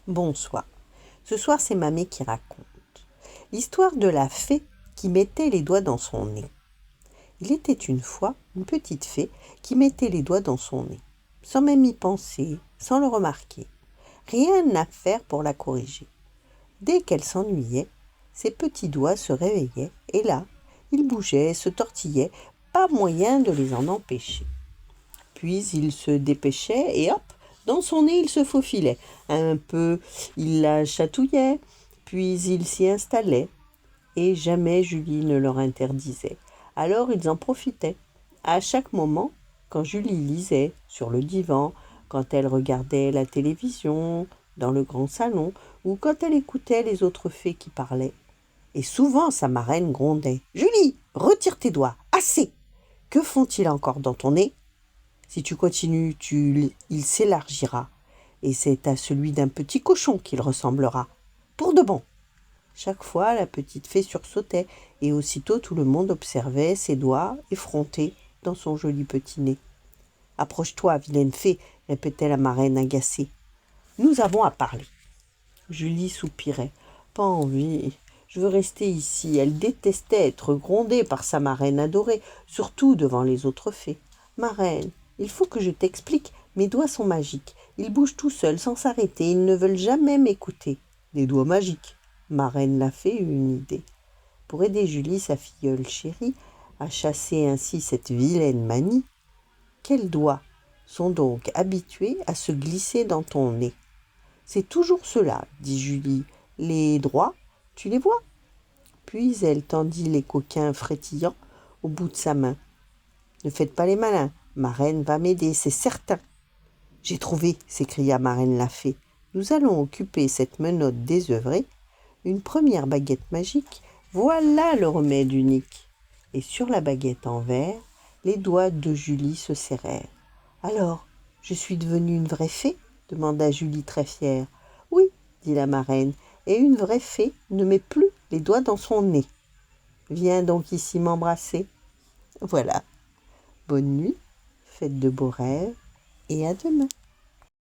Bonsoir. Ce soir, c'est Mamé qui raconte. L'histoire de la fée qui mettait les doigts dans son nez. Il était une fois une petite fée qui mettait les doigts dans son nez, sans même y penser, sans le remarquer. Rien à faire pour la corriger. Dès qu'elle s'ennuyait, ses petits doigts se réveillaient, et là, ils bougeaient, se tortillaient, pas moyen de les en empêcher. Puis il se dépêchait et hop, dans son nez il se faufilait. Un peu, il la chatouillait, puis il s'y installait. Et jamais Julie ne leur interdisait. Alors ils en profitaient. À chaque moment, quand Julie lisait sur le divan, quand elle regardait la télévision dans le grand salon, ou quand elle écoutait les autres fées qui parlaient. Et souvent sa marraine grondait. « Julie, retire tes doigts, assez ! Que font-ils encore dans ton nez ? Si tu continues, il s'élargira, et c'est à celui d'un petit cochon qu'il ressemblera. Pour de bon !» Chaque fois, la petite fée sursautait, et aussitôt tout le monde observait ses doigts effrontés dans son joli petit nez. « Approche-toi, vilaine fée !» répétait la marraine agacée. « Nous avons à parler. » Julie soupirait. « Pas envie. Je veux rester ici. » Elle détestait être grondée par sa marraine adorée, surtout devant les autres fées. « Marraine, il faut que je t'explique. Mes doigts sont magiques. Ils bougent tout seuls, sans s'arrêter. Ils ne veulent jamais m'écouter. »« Des doigts magiques !» Marraine la fée eut une idée. Pour aider Julie, sa filleule chérie, à chasser ainsi cette vilaine manie, « Quels doigts sont donc habitués à se glisser dans ton nez ? » « C'est toujours ceux-là, » dit Julie. « Les droits, tu les vois ?» Puis elle tendit les coquins frétillants au bout de sa main. « Ne faites pas les malins, marraine va m'aider, c'est certain. »« J'ai trouvé !» s'écria marraine la fée. « Nous allons occuper cette menotte désœuvrée. Une première baguette magique, voilà le remède unique. » Et sur la baguette en verre, les doigts de Julie se serrèrent. « Alors, je suis devenue une vraie fée ?» demanda Julie très fière. « Oui, » dit la marraine, « et une vraie fée ne met plus les doigts dans son nez. Viens donc ici m'embrasser. » Voilà. Bonne nuit, faites de beaux rêves et à demain.